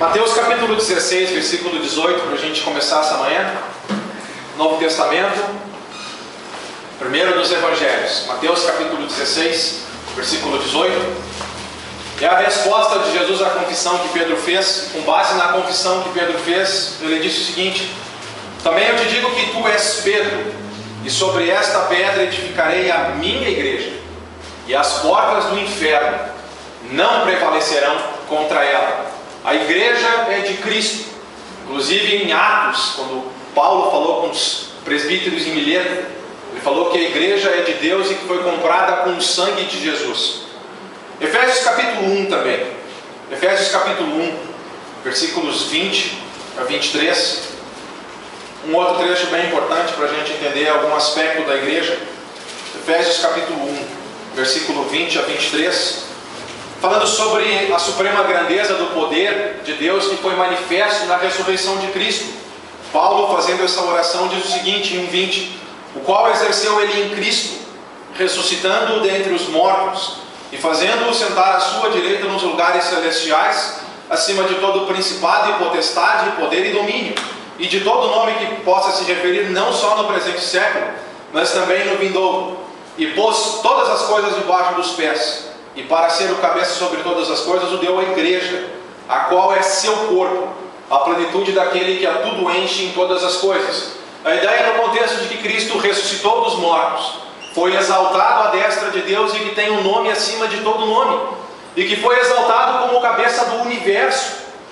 Mateus capítulo 16, versículo 18, para a gente começar essa manhã. Novo Testamento, primeiro dos Evangelhos. Mateus capítulo 16, versículo 18. É a resposta de Jesus à confissão que Pedro fez. Com base na confissão que Pedro fez, ele disse o seguinte: também eu te digo que tu és Pedro, e sobre esta pedra edificarei a minha igreja, e as portas do inferno não prevalecerão contra ela. A igreja é de Cristo. Inclusive em Atos, quando Paulo falou com os presbíteros em Mileto, ele falou que a igreja é de Deus e que foi comprada com o sangue de Jesus. Efésios capítulo 1 também. Efésios capítulo 1, versículos 20 a 23. Um outro trecho bem importante para a gente entender algum aspecto da igreja. Efésios capítulo 1, versículo 20 a 23. Falando sobre a suprema grandeza do poder de Deus que foi manifesto na ressurreição de Cristo. Paulo, fazendo essa oração, diz o seguinte, em 20: o qual exerceu ele em Cristo, ressuscitando-o dentre os mortos, e fazendo-o sentar à sua direita nos lugares celestiais, acima de todo principado e potestade, poder e domínio, e de todo nome que possa se referir não só no presente século, mas também no vindouro. E pôs todas as coisas debaixo dos pés, e para ser o cabeça sobre todas as coisas, o deu à igreja, a qual é seu corpo, a plenitude daquele que a tudo enche em todas as coisas. A ideia no contexto de que Cristo ressuscitou dos mortos, foi exaltado à destra de Deus e que tem um nome acima de todo nome, e que foi exaltado como cabeça do universo,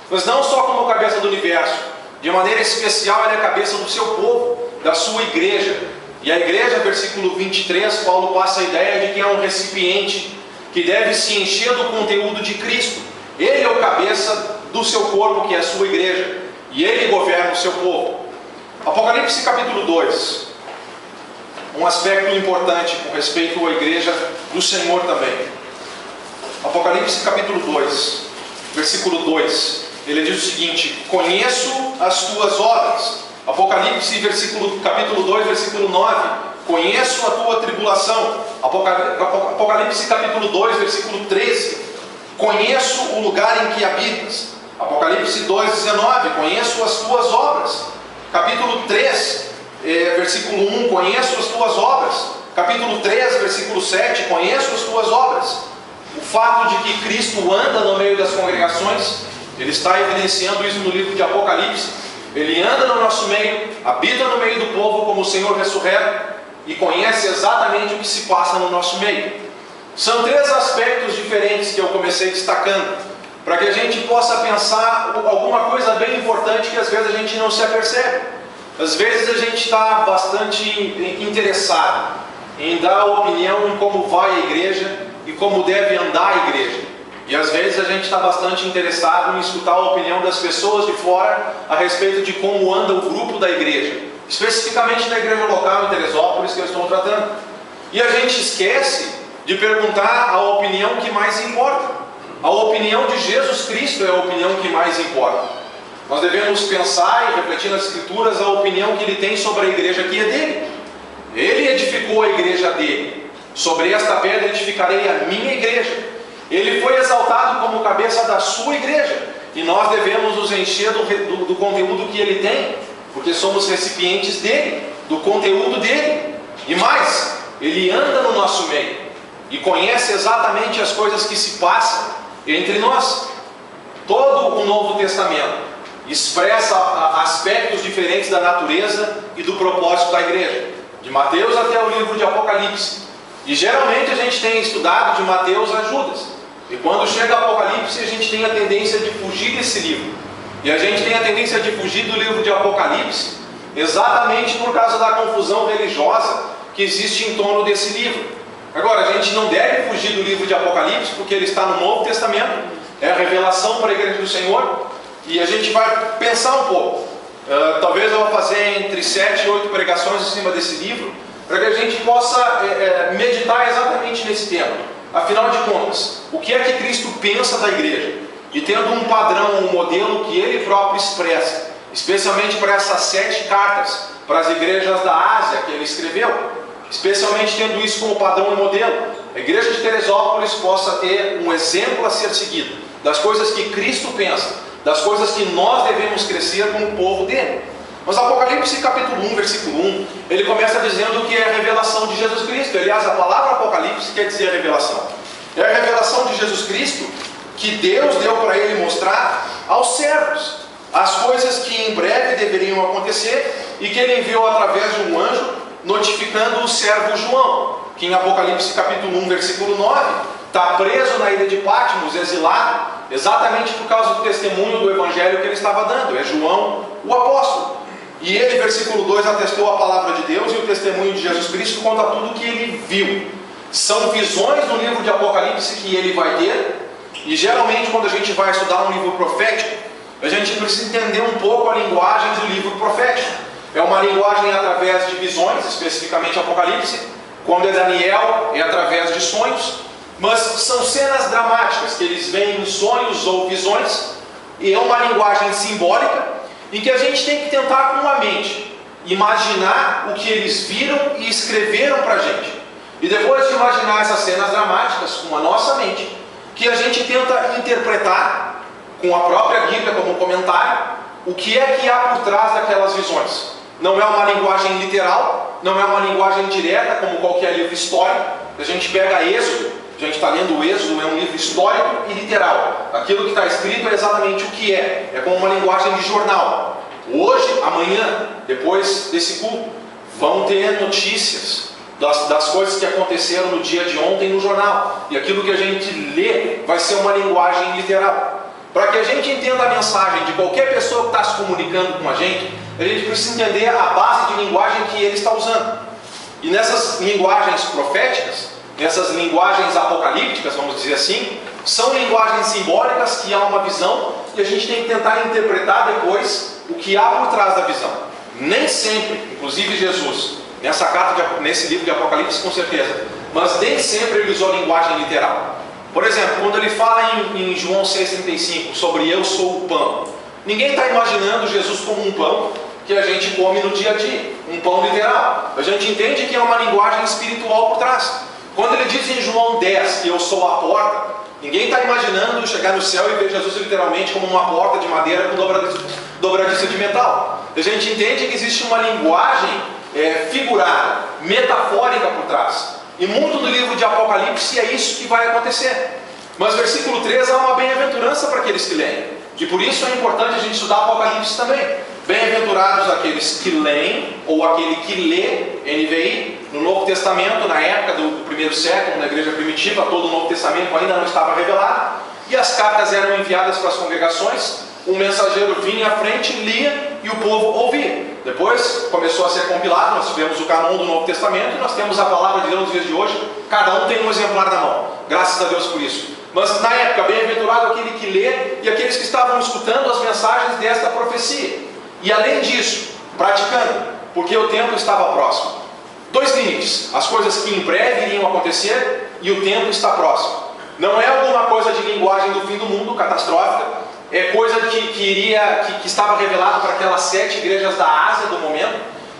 mas não só como cabeça do universo, de maneira especial ele é a cabeça do seu povo, da sua igreja. E a igreja, versículo 23, Paulo passa a ideia de que é um recipiente que deve se encher do conteúdo de Cristo. Ele é o cabeça do seu corpo, que é a sua igreja, e ele governa o seu povo. Apocalipse capítulo 2, um aspecto importante com respeito à igreja do Senhor também. Apocalipse capítulo 2, versículo 2, ele diz o seguinte: conheço as tuas obras. Apocalipse capítulo 2, versículo 9, conheço a tua tribulação. Apocalipse capítulo 2, versículo 13, conheço o lugar em que habitas. Apocalipse 2, 19, conheço as tuas obras. Capítulo 3, versículo 1, conheço as tuas obras. Capítulo 3, versículo 7, conheço as tuas obras. O fato de que Cristo anda no meio das congregações, ele está evidenciando isso no livro de Apocalipse. Ele anda no nosso meio, habita no meio do povo como o Senhor ressurreto, e conhece exatamente o que se passa no nosso meio. São três aspectos diferentes que eu comecei destacando, para que a gente possa pensar alguma coisa bem importante que às vezes a gente não se apercebe. Às vezes a gente está bastante interessado em dar opinião em como vai a igreja e como deve andar a igreja. E às vezes a gente está bastante interessado em escutar a opinião das pessoas de fora a respeito de como anda o grupo da igreja, especificamente da igreja local em Teresópolis que eu estou tratando. E a gente esquece de perguntar a opinião que mais importa. A opinião de Jesus Cristo é a opinião que mais importa. Nós devemos pensar e refletir nas Escrituras a opinião que ele tem sobre a igreja que é dele. Ele edificou a igreja dele. Sobre esta pedra edificarei a minha igreja. Ele foi exaltado como cabeça da sua igreja, e nós devemos nos encher do conteúdo que ele tem, porque somos recipientes dele, do conteúdo dele. E mais, ele anda no nosso meio e conhece exatamente as coisas que se passam entre nós. Todo o Novo Testamento expressa aspectos diferentes da natureza e do propósito da igreja, de Mateus até o livro de Apocalipse. E geralmente a gente tem estudado de Mateus a Judas, e quando chega Apocalipse a gente tem a tendência de fugir desse livro, e a gente tem a tendência de fugir do livro de Apocalipse exatamente por causa da confusão religiosa que existe em torno desse livro. Agora, a gente não deve fugir do livro de Apocalipse, porque ele está no Novo Testamento, é a revelação para a igreja do Senhor, e a gente vai pensar um pouco. Talvez eu vou fazer entre 7 e 8 pregações em cima desse livro, para que a gente possa meditar exatamente nesse tema. Afinal de contas, o que é que Cristo pensa da igreja? E tendo um padrão, um modelo que ele próprio expressa, especialmente para essas 7 cartas, para as igrejas da Ásia que ele escreveu, especialmente tendo isso como padrão e modelo, a igreja de Teresópolis possa ter um exemplo a ser seguido, das coisas que Cristo pensa, das coisas que nós devemos crescer como povo dele. Mas Apocalipse capítulo 1, versículo 1, ele começa dizendo que é a revelação de Jesus Cristo. Aliás, a palavra Apocalipse quer dizer revelação. É a revelação de Jesus Cristo que Deus deu para ele mostrar aos servos as coisas que em breve deveriam acontecer e que ele enviou através de um anjo notificando o servo João, que em Apocalipse capítulo 1, versículo 9, está preso na ilha de Patmos, exilado, exatamente por causa do testemunho do evangelho que ele estava dando. É João, o apóstolo. E ele, versículo 2, atestou a palavra de Deus, e o testemunho de Jesus Cristo conta tudo o que ele viu. São visões no livro de Apocalipse que ele vai ter, e geralmente quando a gente vai estudar um livro profético, a gente precisa entender um pouco a linguagem do livro profético. É uma linguagem através de visões, especificamente Apocalipse. Quando é Daniel, é através de sonhos. Mas são cenas dramáticas, que eles veem em sonhos ou visões, e é uma linguagem simbólica, em que a gente tem que tentar com a mente imaginar o que eles viram e escreveram para a gente. E depois de imaginar essas cenas dramáticas com a nossa mente, que a gente tenta interpretar com a própria Bíblia como comentário o que é que há por trás daquelas visões. Não é uma linguagem literal, não é uma linguagem direta como qualquer livro histórico. A gente pega Êxodo, a gente está lendo o Êxodo, é um livro histórico e literal. Aquilo que está escrito é exatamente o que é como uma linguagem de jornal. Hoje, amanhã, depois desse culto, vão ter notícias das coisas que aconteceram no dia de ontem no jornal. E aquilo que a gente lê vai ser uma linguagem literal. Para que a gente entenda a mensagem de qualquer pessoa que está se comunicando com a gente precisa entender a base de linguagem que ele está usando. E nessas linguagens proféticas, nessas linguagens apocalípticas, vamos dizer assim, são linguagens simbólicas que há uma visão e a gente tem que tentar interpretar depois o que há por trás da visão. Nem sempre, inclusive Jesus, nesse livro de Apocalipse com certeza, mas nem sempre ele usou linguagem literal. Por exemplo, quando ele fala em João 6,35 sobre eu sou o pão, ninguém está imaginando Jesus como um pão que a gente come no dia a dia, um pão literal. A gente entende que é uma linguagem espiritual por trás. Quando ele diz em João 10 que eu sou a porta, ninguém está imaginando chegar no céu e ver Jesus literalmente como uma porta de madeira com dobradiça de metal. A gente entende que existe uma linguagem figurada, metafórica por trás. E muito do livro de Apocalipse é isso que vai acontecer. Mas versículo 3 há uma bem-aventurança para aqueles que leem. E por isso é importante a gente estudar Apocalipse também. Bem-aventurados aqueles que leem, ou aquele que lê, NVI, no Novo Testamento, na época do primeiro século, na igreja primitiva, todo o Novo Testamento ainda não estava revelado, e as cartas eram enviadas para as congregações, um mensageiro vinha à frente, lia, e o povo ouvia. Depois começou a ser compilado, nós tivemos o canon do Novo Testamento, e nós temos a palavra de Deus nos dias de hoje, cada um tem um exemplar na mão, graças a Deus por isso. Mas na época, bem-aventurado aquele que lê, e aqueles que estavam escutando as mensagens desta profecia. E além disso, praticando, porque o tempo estava próximo. Dois limites: as coisas que em breve iriam acontecer e o tempo está próximo. Não é alguma coisa de linguagem do fim do mundo, catastrófica, é coisa que estava revelado para aquelas 7 igrejas da Ásia do momento,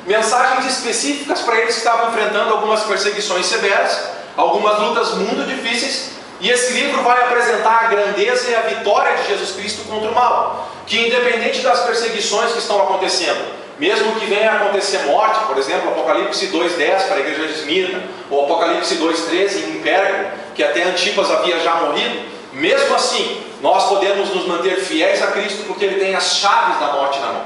mensagens específicas para eles que estavam enfrentando algumas perseguições severas, algumas lutas muito difíceis. E esse livro vai apresentar a grandeza e a vitória de Jesus Cristo contra o mal, que independente das perseguições que estão acontecendo, mesmo que venha a acontecer morte, por exemplo, Apocalipse 2,10 para a igreja de Esmirna, ou Apocalipse 2,13 em Pérgamo, que até Antipas havia já morrido, mesmo assim, nós podemos nos manter fiéis a Cristo, porque Ele tem as chaves da morte na mão.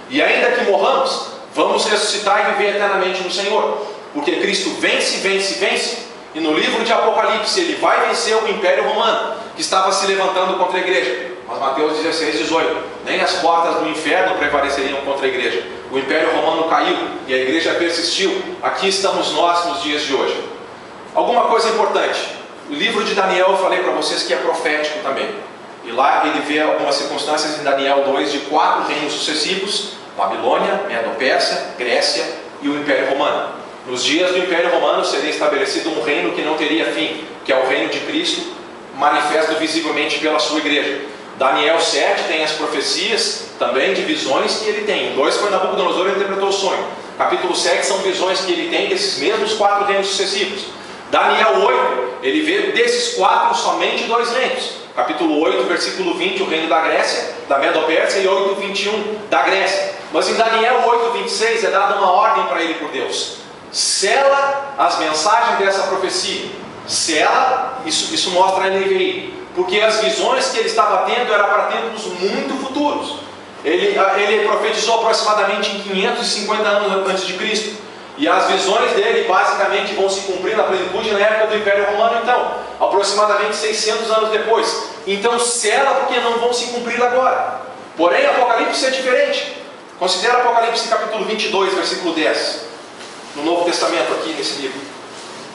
E ainda que morramos, vamos ressuscitar e viver eternamente no Senhor, porque Cristo vence, vence, vence. E no livro de Apocalipse ele vai vencer o Império Romano, que estava se levantando contra a igreja. Mas Mateus 16, 18, nem as portas do inferno prevaleceriam contra a igreja. O Império Romano caiu e a igreja persistiu. Aqui estamos nós nos dias de hoje. Alguma coisa importante: o livro de Daniel eu falei para vocês que é profético também. E lá ele vê algumas circunstâncias em Daniel 2 de 4 reinos sucessivos: Babilônia, Medo-Pérsia, Grécia e o Império Romano. Nos dias do Império Romano seria estabelecido um reino que não teria fim, que é o reino de Cristo, manifesto visivelmente pela sua igreja. Daniel 7 tem as profecias também de visões que ele tem. 2 foi Nabucodonosor, ele interpretou o sonho. Capítulo 7 são visões que ele tem desses mesmos 4 reinos sucessivos. Daniel 8, ele vê desses 4 somente 2 reinos, Capítulo 8, versículo 20, o reino da Grécia, da Medo-Pérsia, e 8, 21, da Grécia. Mas em Daniel 8, 26 é dada uma ordem para ele por Deus: sela as mensagens dessa profecia. Sela, isso mostra a NVI, porque as visões que ele estava tendo eram para tempos muito futuros. Ele profetizou aproximadamente em 550 anos antes de Cristo. E as visões dele basicamente vão se cumprir na plenitude na época do Império Romano, então, aproximadamente 600 anos depois. Então sela, porque não vão se cumprir agora. Porém, Apocalipse é diferente. Considera Apocalipse capítulo 22, versículo 10, no Novo Testamento, aqui nesse livro.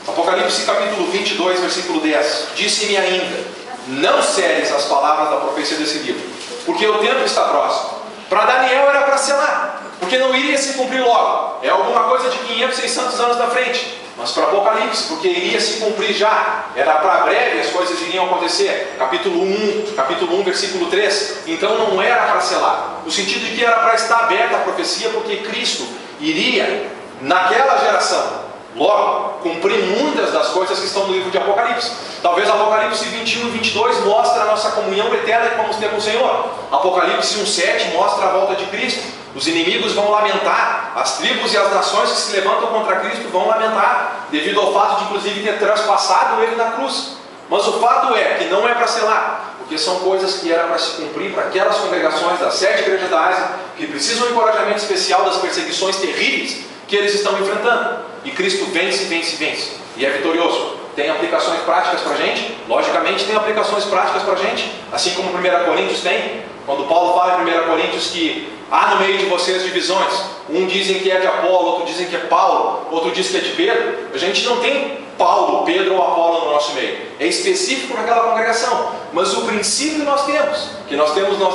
Apocalipse capítulo 22, versículo 10. Disse-me ainda: não seles as palavras da profecia desse livro, porque o tempo está próximo. Para Daniel era para selar, porque não iria se cumprir logo. É alguma coisa de 500, 600 anos na frente. Mas para Apocalipse, porque iria se cumprir já. Era para breve, as coisas iriam acontecer. Capítulo 1, versículo 3. Então não era para selar, no sentido de que era para estar aberta a profecia, porque Cristo iria, naquela geração, logo, cumprir muitas das coisas que estão no livro de Apocalipse. Talvez Apocalipse 21 e 22 mostre a nossa comunhão eterna que vamos ter com o Senhor. Apocalipse 1,7 mostra a volta de Cristo. Os inimigos vão lamentar, as tribos e as nações que se levantam contra Cristo vão lamentar, devido ao fato de inclusive ter transpassado ele na cruz. Mas o fato é que não é para selar, porque são coisas que eram para se cumprir para aquelas congregações das 7 igrejas da Ásia, que precisam de um encorajamento especial das perseguições terríveis que eles estão enfrentando. E Cristo vence, vence, vence, e é vitorioso. Tem aplicações práticas para a gente? Logicamente tem aplicações práticas para a gente, assim como 1 Coríntios tem. Quando Paulo fala em 1 Coríntios que há no meio de vocês divisões, um dizem que é de Apolo, outro dizem que é Paulo, outro diz que é de Pedro. A gente não tem Paulo, Pedro ou Apolo no nosso meio, é específico naquela congregação. Mas o princípio nós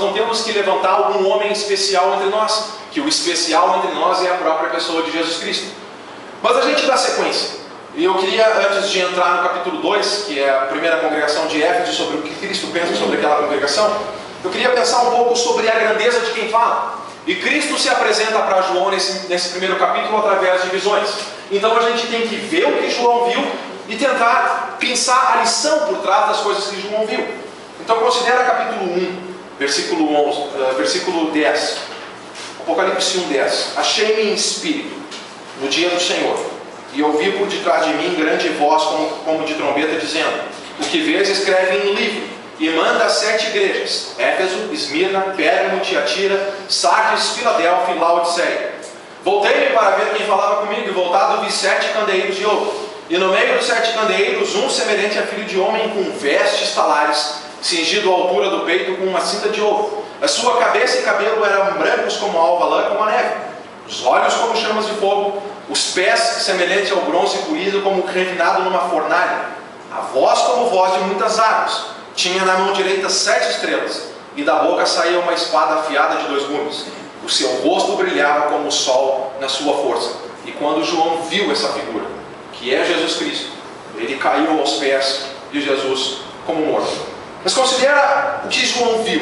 não temos que levantar algum homem especial entre nós, que o especial entre nós é a própria pessoa de Jesus Cristo. Mas a gente dá sequência. E eu queria, antes de entrar no capítulo 2, que é a primeira congregação de Éfeso, sobre o que Cristo pensa sobre aquela congregação, eu queria pensar um pouco sobre a grandeza de quem fala. E Cristo se apresenta para João nesse primeiro capítulo através de visões. Então a gente tem que ver o que João viu e tentar pensar a lição por trás das coisas que João viu. Então considera capítulo 1, versículo 10. Apocalipse 1:10. Achei-me em espírito no dia do Senhor, e ouvi por detrás de mim grande voz como de trombeta, dizendo: o que vês escreve em um livro, e manda às 7 igrejas: Éfeso, Esmirna, Pérgamo, Tiatira, Sardes, Filadélfia e Laodiceia. Voltei-me para ver quem falava comigo, e voltado vi 7 candeeiros de ouro, e no meio dos 7 candeeiros um semelhante a filho de homem, com vestes talares, cingido à altura do peito com uma cinta de ouro. A sua cabeça e cabelo eram brancos como a alva lã, como a neve, os olhos como chamas de fogo, os pés semelhantes ao bronze polido, como refinado numa fornalha, a voz como voz de muitas águas. Tinha na mão direita 7 estrelas, e da boca saía uma espada afiada de 2 gumes. O seu rosto brilhava como o sol na sua força. E quando João viu essa figura, que é Jesus Cristo, ele caiu aos pés de Jesus como morto. Mas considera o que João viu.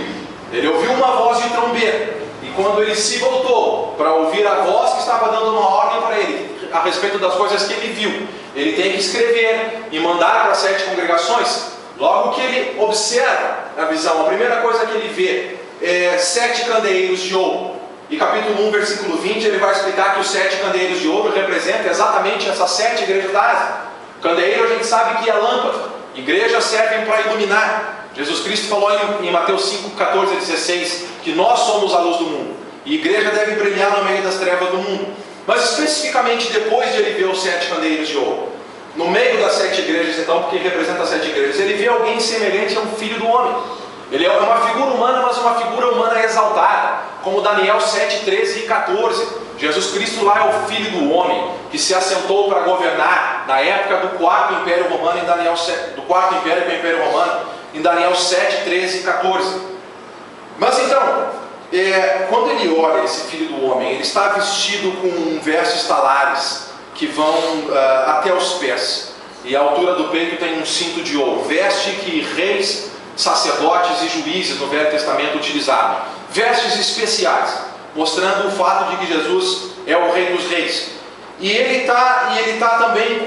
Ele ouviu uma voz de trombeta, e quando ele se voltou para ouvir a voz que estava dando uma ordem para ele a respeito das coisas que ele viu, ele tem que escrever e mandar para as 7 congregações. Logo que ele observa a visão, a primeira coisa que ele vê é 7 candeeiros de ouro. E capítulo 1, versículo 20, ele vai explicar que os 7 candeeiros de ouro representam exatamente essas 7 igrejas da Ásia. Candeeiro a gente sabe que é lâmpada. Igrejas servem para iluminar. Jesus Cristo falou em Mateus 5, 14 a 16, que nós somos a luz do mundo. E a igreja deve brilhar no meio das trevas do mundo. Mas especificamente depois de ele ver os 7 candeeiros de ouro, no meio das 7 igrejas, então, porque ele representa as 7 igrejas, ele vê alguém semelhante a um filho do homem. Ele é uma figura humana, mas uma figura humana exaltada, como Daniel 7, 13 e 14. Jesus Cristo lá é o Filho do Homem, que se assentou para governar na época do 4º Império Romano, em Daniel 7, do 4º Império com o Império Romano, em Daniel 7, 13 e 14. Mas então, quando ele olha esse Filho do Homem, ele está vestido com vestes talares, que vão até os pés, e a altura do peito tem um cinto de ouro, veste que reis, sacerdotes e juízes no Velho Testamento utilizavam, vestes especiais, mostrando o fato de que Jesus é o Rei dos Reis. E ele tá também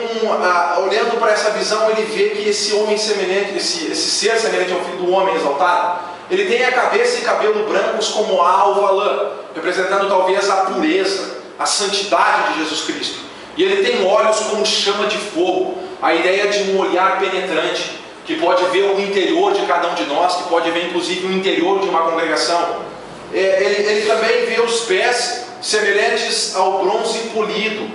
olhando para essa visão, ele vê que esse homem semelhante, esse ser semelhante ao Filho do Homem exaltado, ele tem a cabeça e cabelo brancos como a alva lã, representando talvez a pureza, a santidade de Jesus Cristo. E ele tem olhos como chama de fogo, a ideia de um olhar penetrante, que pode ver o interior de cada um de nós, que pode ver inclusive o interior de uma congregação. Ele também vê os pés semelhantes ao bronze polido,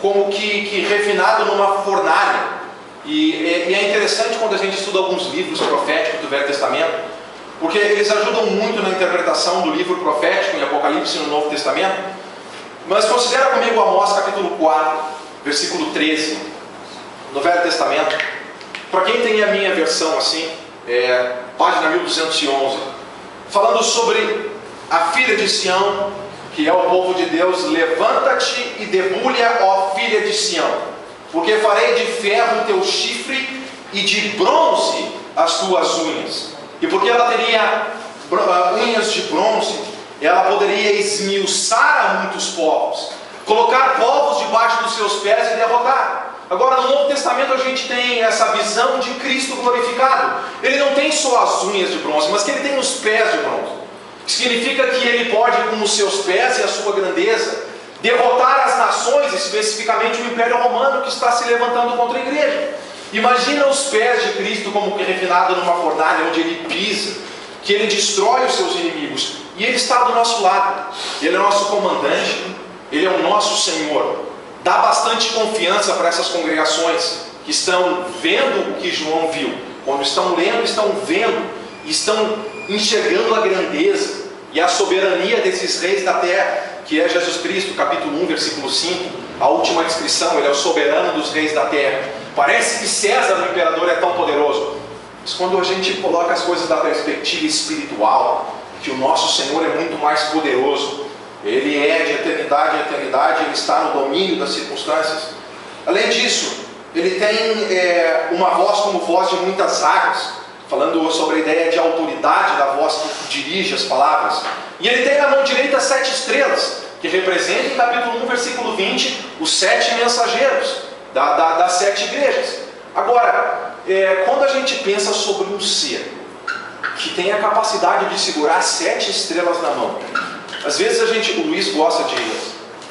como que refinado numa fornalha. E é interessante quando a gente estuda alguns livros proféticos do Velho Testamento, porque eles ajudam muito na interpretação do livro profético em Apocalipse no Novo Testamento. Mas considera comigo Amós capítulo 4, versículo 13, no Velho Testamento. Para quem tem a minha versão assim, página 1211, falando sobre a filha de Sião, que é o povo de Deus: levanta-te e debulha, ó filha de Sião, porque farei de ferro o teu chifre e de bronze as tuas unhas. E porque ela teria unhas de bronze, ela poderia esmiuçar a muitos povos, colocar povos debaixo dos seus pés e derrotar. Agora, no Novo Testamento a gente tem essa visão de Cristo glorificado. Ele não tem só as unhas de bronze, mas que ele tem os pés de bronze. Significa que ele pode, com os seus pés e a sua grandeza, derrotar as nações, especificamente o Império Romano, que está se levantando contra a igreja. Imagina os pés de Cristo como que refinado numa fornalha, onde ele pisa, que ele destrói os seus inimigos. E ele está do nosso lado. Ele é nosso comandante, ele é o nosso Senhor. Dá bastante confiança para essas congregações que estão vendo o que João viu. Quando estão lendo, estão vendo, estão enxergando a grandeza e a soberania desses reis da terra, que é Jesus Cristo, capítulo 1, versículo 5, a última descrição. Ele é o soberano dos reis da terra. Parece que César, o imperador, é tão poderoso, mas quando a gente coloca as coisas da perspectiva espiritual, que o nosso Senhor é muito mais poderoso. Ele é de eternidade em eternidade, ele está no domínio das circunstâncias. Além disso, ele tem uma voz como voz de muitas águas, falando sobre a ideia de autoridade da voz que dirige as palavras. E ele tem na mão direita 7 estrelas, que representam, em capítulo 1, versículo 20, os 7 mensageiros das 7 igrejas. Agora, quando a gente pensa sobre um ser que tem a capacidade de segurar 7 estrelas na mão, às vezes o Luiz gosta de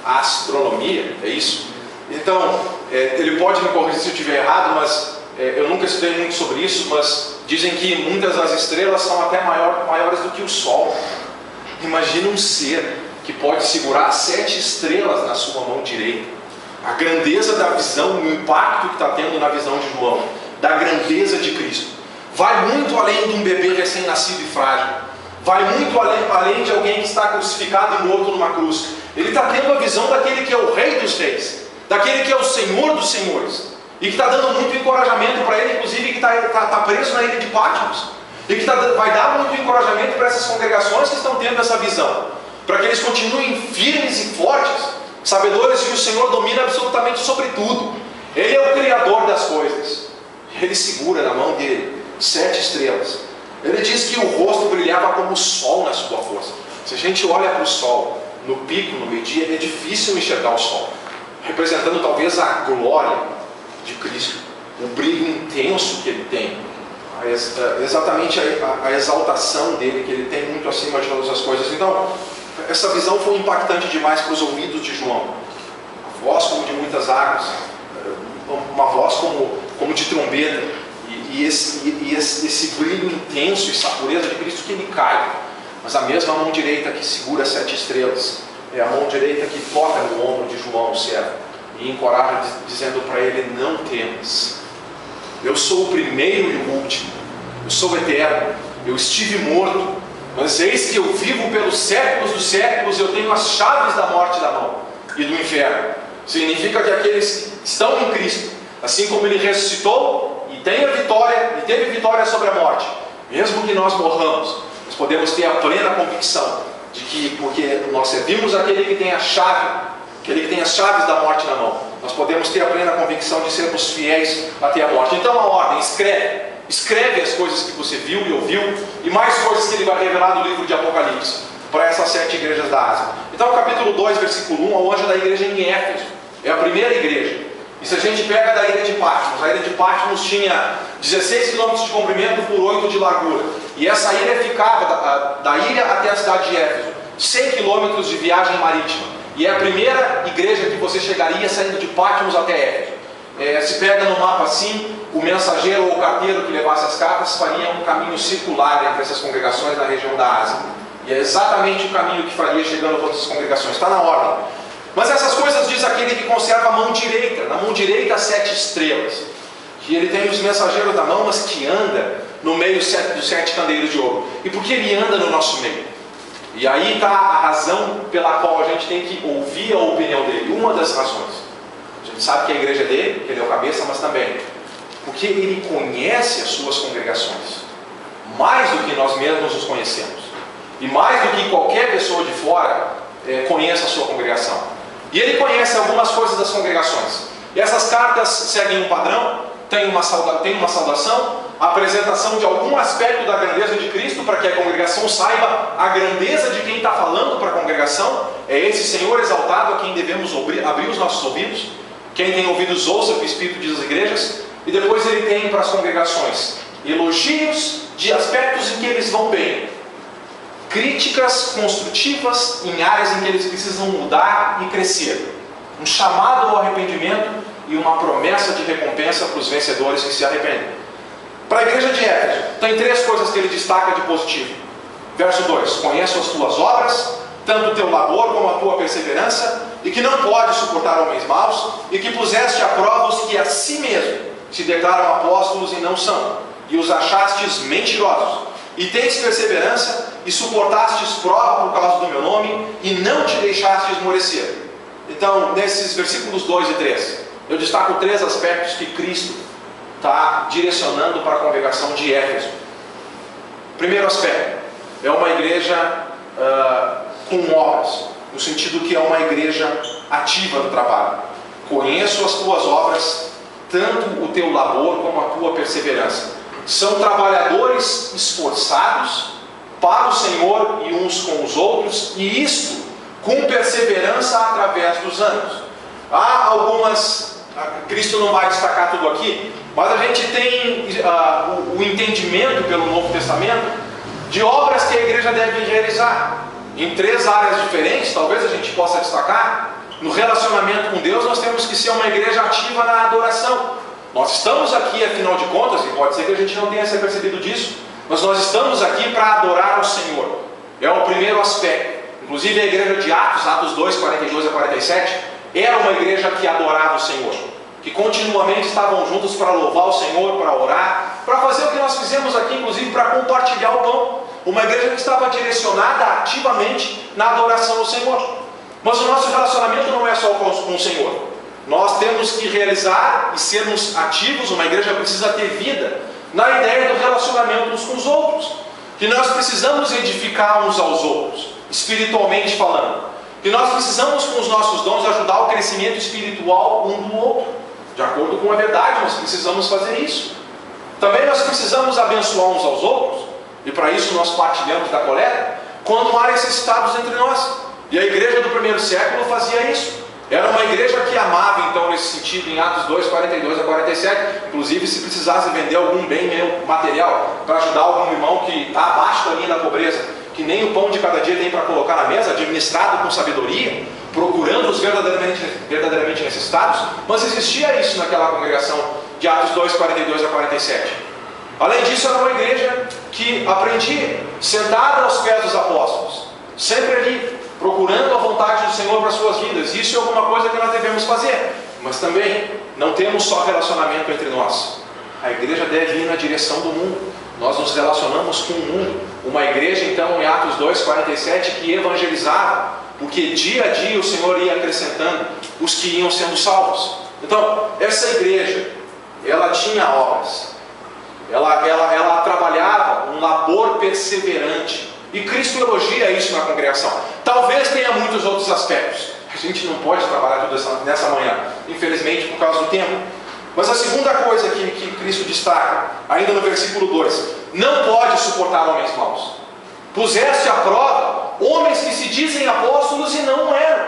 astronomia, é isso? Então, ele pode me corrigir se eu estiver errado, mas eu nunca estudei muito sobre isso, mas dizem que muitas das estrelas são até maiores do que o Sol. Imagina um ser que pode segurar 7 estrelas na sua mão direita. A grandeza da visão, o impacto que está tendo na visão de João, da grandeza de Cristo, vai muito além de um bebê recém-nascido e frágil. Vai muito além de alguém que está crucificado e morto numa cruz. Ele está tendo a visão daquele que é o Rei dos Reis, daquele que é o Senhor dos Senhores, e que está dando muito encorajamento para ele, inclusive que está preso na ilha de Patmos, e que vai dar muito encorajamento para essas congregações que estão tendo essa visão, para que eles continuem firmes e fortes, sabedores que o Senhor domina absolutamente sobre tudo. Ele é o Criador das coisas. Ele segura na mão dele 7 estrelas. Ele diz que o rosto brilhava como o sol na sua força. Se a gente olha para o sol, no pico, no meio-dia, é difícil enxergar o sol, representando talvez a glória de Cristo, o brilho intenso que ele tem, exatamente a exaltação dele, que ele tem muito acima de todas as coisas. Então, essa visão foi impactante demais para os ouvidos de João. A voz como de muitas águas, uma voz como de trombeta. E esse brilho intenso, essa pureza de Cristo que ele cai. Mas a mesma mão direita que segura 7 estrelas é a mão direita que toca no ombro de João, o servo, e encoraja, dizendo para ele: não temas, eu sou o primeiro e o último, eu sou eterno, eu estive morto, mas eis que eu vivo pelos séculos dos séculos, eu tenho as chaves da morte da mão e do inferno. Significa que aqueles que estão em Cristo, assim como ele ressuscitou e tem a vitória, e teve vitória sobre a morte, mesmo que nós morramos, nós podemos ter a plena convicção de que, porque nós servimos aquele que tem a chave, aquele que tem as chaves da morte na mão, nós podemos ter a plena convicção de sermos fiéis até a morte. Então a ordem: escreve as coisas que você viu e ouviu, e mais coisas que ele vai revelar no livro de Apocalipse, para essas 7 igrejas da Ásia. Então, capítulo 2, versículo 1, ao anjo da igreja em Éfeso, é a primeira igreja. E se a gente pega da ilha de Patmos, a ilha de Patmos tinha 16 quilômetros de comprimento por 8 de largura. E essa ilha ficava da ilha até a cidade de Éfeso, 100 quilômetros de viagem marítima. E é a primeira igreja que você chegaria saindo de Patmos até Éfeso. Se pega no mapa assim, o mensageiro ou o carteiro que levasse as cartas faria um caminho circular entre essas congregações na região da Ásia. E é exatamente o caminho que faria chegando a todas as congregações. Está na ordem. Mas essas coisas diz aquele que conserva a mão direita. Na mão direita, 7 estrelas. Que ele tem os mensageiros da mão, mas que anda no meio dos 7 candeeiros de ouro. E por que ele anda no nosso meio? E aí está a razão pela qual a gente tem que ouvir a opinião dele. Uma das razões. A gente sabe que a igreja é dele, que ele é o cabeça, mas também porque ele conhece as suas congregações. Mais do que nós mesmos os conhecemos. E mais do que qualquer pessoa de fora conheça a sua congregação. E ele conhece algumas coisas das congregações. E essas cartas seguem um padrão, tem uma saudação, a apresentação de algum aspecto da grandeza de Cristo, para que a congregação saiba a grandeza de quem está falando para a congregação. É esse Senhor exaltado a quem devemos abrir os nossos ouvidos. Quem tem ouvidos ouça o que o Espírito diz às igrejas. E depois ele tem para as congregações elogios de aspectos em que eles vão bem. Críticas construtivas em áreas em que eles precisam mudar e crescer. Um chamado ao arrependimento e uma promessa de recompensa para os vencedores que se arrependem. Para a igreja de Éfeso, tem 3 coisas que ele destaca de positivo. Verso 2: conheço as tuas obras, tanto o teu labor como a tua perseverança, e que não pode suportar homens maus, e que puseste à prova os que a si mesmo se declaram apóstolos e não são, e os achastes mentirosos. E tens perseverança, e suportastes prova por causa do meu nome, e não te deixaste esmorecer. Então, nesses versículos 2 e 3, eu destaco 3 aspectos que Cristo está direcionando para a congregação de Éfeso. Primeiro aspecto, é uma igreja com obras, no sentido que é uma igreja ativa no trabalho. Conheço as tuas obras, tanto o teu labor como a tua perseverança. São trabalhadores esforçados para o Senhor e uns com os outros, e isto com perseverança através dos anos. Há algumas, Cristo não vai destacar tudo aqui, mas a gente tem o entendimento pelo Novo Testamento de obras que a igreja deve realizar. Em 3 áreas diferentes, talvez a gente possa destacar. No relacionamento com Deus, nós temos que ser uma igreja ativa na adoração. Nós estamos aqui, afinal de contas, e pode ser que a gente não tenha se percebido disso, mas nós estamos aqui para adorar ao Senhor. É o primeiro aspecto. Inclusive a igreja de Atos 2, 42 a 47, era uma igreja que adorava o Senhor, que continuamente estavam juntos para louvar o Senhor, para orar, para fazer o que nós fizemos aqui, inclusive para compartilhar o pão. Uma igreja que estava direcionada ativamente na adoração ao Senhor. Mas o nosso relacionamento não é só com o Senhor. Nós temos que realizar e sermos ativos. Uma igreja precisa ter vida na ideia do relacionamento uns com os outros. Que nós precisamos edificar uns aos outros, espiritualmente falando. Que nós precisamos, com os nossos dons, ajudar o crescimento espiritual um do outro. De acordo com a verdade, nós precisamos fazer isso. Também nós precisamos abençoar uns aos outros. E para isso nós partilhamos da coleta quando há necessitados entre nós. E a igreja do primeiro século fazia isso. Era uma igreja que amava, então, nesse sentido, em Atos 2, 42 a 47. Inclusive, se precisasse vender algum bem material para ajudar algum irmão que está abaixo da linha da pobreza, que nem o pão de cada dia tem para colocar na mesa, administrado com sabedoria, procurando os verdadeiramente necessitados. Mas existia isso naquela congregação de Atos 2, 42 a 47. Além disso, era uma igreja que aprendia, sentada aos pés dos apóstolos, sempre ali, procurando a vontade do Senhor para as suas vidas. Isso é alguma coisa que nós devemos fazer. Mas também, não temos só relacionamento entre nós. A igreja deve ir na direção do mundo. Nós nos relacionamos com o mundo. Uma igreja, então, em Atos 2, 47, que evangelizava, porque dia a dia o Senhor ia acrescentando os que iam sendo salvos. Então, essa igreja, ela tinha obras. Ela trabalhava um labor perseverante. E Cristo elogia isso na congregação. Talvez tenha muitos outros aspectos. A gente não pode trabalhar tudo nessa manhã, infelizmente, por causa do tempo. Mas a segunda coisa que Cristo destaca, ainda no versículo 2: não pode suportar homens maus. Puseste à prova homens que se dizem apóstolos e não eram.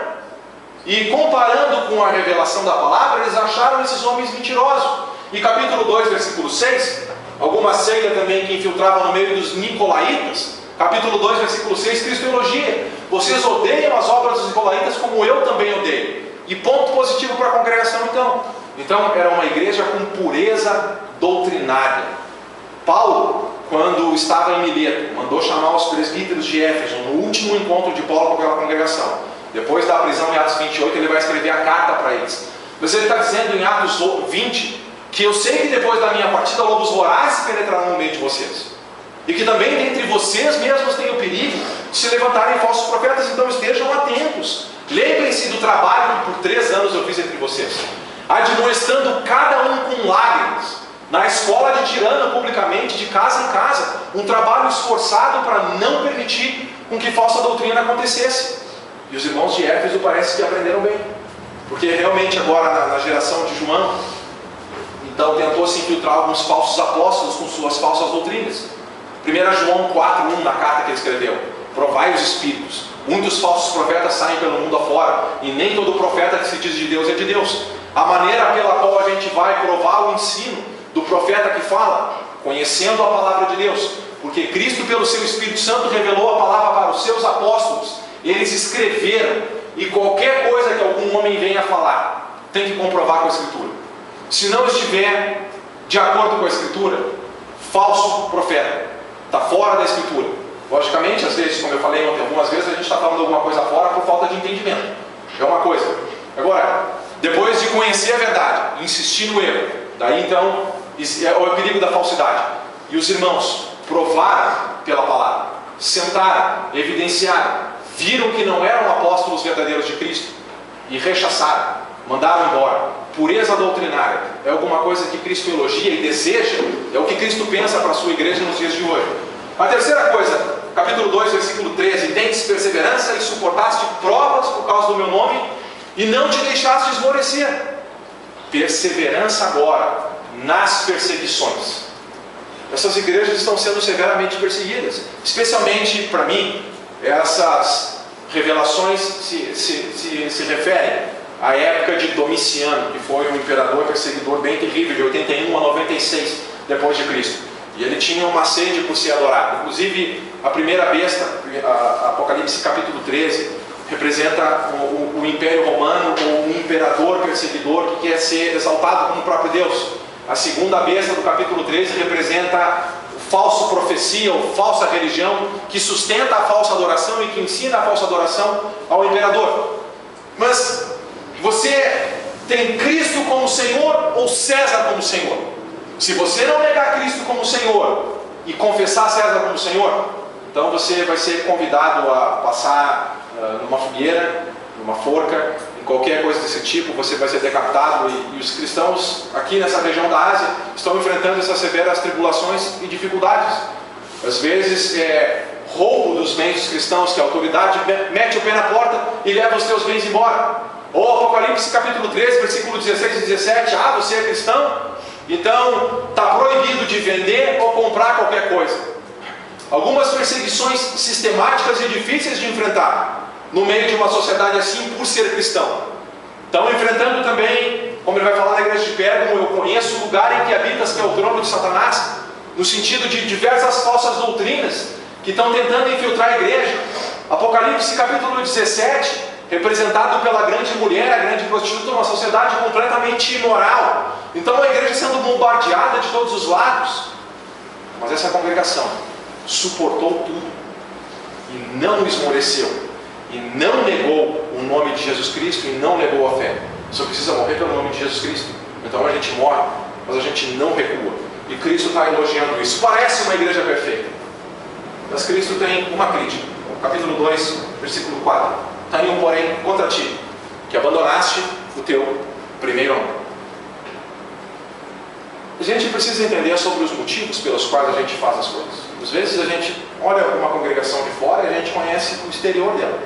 E comparando com a revelação da palavra, eles acharam esses homens mentirosos. E capítulo 2, versículo 6, alguma seita também que infiltrava no meio dos nicolaítas, capítulo 2, versículo 6, Cristo elogia: vocês odeiam as obras dos nicolaítas como eu também odeio. E ponto positivo para a congregação então. Então era uma igreja com pureza doutrinária. Paulo, quando estava em Mileto, mandou chamar os presbíteros de Éfeso, no último encontro de Paulo com aquela congregação. Depois da prisão em Atos 28, ele vai escrever a carta para eles. Mas ele está dizendo em Atos 20, que eu sei que depois da minha partida lobos vorazes penetrarão no meio de vocês. E que também dentre vocês mesmos tem o perigo de se levantarem falsos profetas, então estejam atentos. Lembrem-se do trabalho que por 3 anos eu fiz entre vocês, admoestando cada um com lágrimas, na escola de Tirano, publicamente, de casa em casa, um trabalho esforçado para não permitir com que falsa doutrina acontecesse. E os irmãos de Éfeso parece que aprenderam bem, porque realmente agora na geração de João, então tentou se infiltrar alguns falsos apóstolos com suas falsas doutrinas. 1 João 4:1, na carta que ele escreveu: provai os espíritos, muitos falsos profetas saem pelo mundo afora, e nem todo profeta que se diz de Deus é de Deus. A maneira pela qual a gente vai provar o ensino do profeta que fala, conhecendo a palavra de Deus, porque Cristo pelo seu Espírito Santo revelou a palavra para os seus apóstolos, eles escreveram, e qualquer coisa que algum homem venha falar, tem que comprovar com a Escritura. Se não estiver de acordo com a Escritura, falso profeta, está fora da Escritura. Logicamente, às vezes, como eu falei ontem, algumas vezes a gente está falando alguma coisa fora por falta de entendimento. É uma coisa. Agora, depois de conhecer a verdade, insistir no erro, daí então é o perigo da falsidade. E os irmãos provaram pela palavra, sentaram, evidenciaram, viram que não eram apóstolos verdadeiros de Cristo e rechaçaram, mandaram embora. Pureza doutrinária é alguma coisa que Cristo elogia e deseja, é o que Cristo pensa para a sua igreja nos dias de hoje. A terceira coisa, capítulo 2, versículo 13: tendes perseverança e suportaste provas por causa do meu nome e não te deixaste esmorecer. Perseverança agora nas perseguições. Essas igrejas estão sendo severamente perseguidas, especialmente para mim. Essas revelações se referem à época de Domiciano, que foi um imperador perseguidor bem terrível, de 81 a 96 depois de Cristo. E ele tinha uma sede por ser adorado. Inclusive, a primeira besta, Apocalipse capítulo 13, representa o Império Romano, ou um imperador perseguidor que quer ser exaltado como o próprio Deus. A segunda besta do capítulo 13 representa falso profecia ou falsa religião que sustenta a falsa adoração e que ensina a falsa adoração ao imperador. Mas você tem Cristo como Senhor ou César como Senhor? Se você não negar Cristo como Senhor e confessar César como Senhor, então você vai ser convidado a passar numa fogueira, numa forca, em qualquer coisa desse tipo. Você vai ser decapitado. E os cristãos aqui nessa região da Ásia estão enfrentando essas severas tribulações e dificuldades. Às vezes roubo dos bens dos cristãos, que a autoridade mete o pé na porta e leva os teus bens embora. Ou Apocalipse capítulo 13, versículo 16 e 17: você é cristão? Então está proibido de vender ou comprar qualquer coisa. Algumas perseguições sistemáticas e difíceis de enfrentar no meio de uma sociedade assim, por ser cristão. Estão enfrentando também, como ele vai falar na igreja de Pérgamo: eu conheço o lugar em que habitas, que é o trono de Satanás, no sentido de diversas falsas doutrinas que estão tentando infiltrar a igreja. Apocalipse capítulo 17, representado pela grande mulher, a grande prostituta, uma sociedade completamente imoral. Então a igreja sendo bombardeada de todos os lados. Mas essa congregação suportou tudo e não esmoreceu, e não negou o nome de Jesus Cristo, e não negou a fé. Só precisa morrer pelo nome de Jesus Cristo. Então a gente morre, mas a gente não recua. E Cristo está elogiando isso. Parece uma igreja perfeita, mas Cristo tem uma crítica. Capítulo 2, versículo 4: tenho um porém contra ti, que abandonaste o teu primeiro amor. A gente precisa entender sobre os motivos pelos quais a gente faz as coisas. Às vezes a gente olha uma congregação de fora e a gente conhece o exterior dela.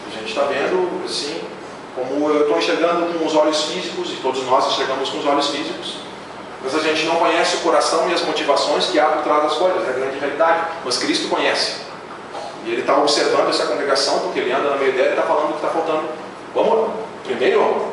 A gente está vendo assim, como eu estou enxergando com os olhos físicos, e todos nós enxergamos com os olhos físicos. Mas a gente não conhece o coração e as motivações que há por trás das coisas, é a grande realidade. Mas Cristo conhece. E Ele está observando essa congregação, porque Ele anda no meio dela e está falando que está faltando o amor. Primeiro,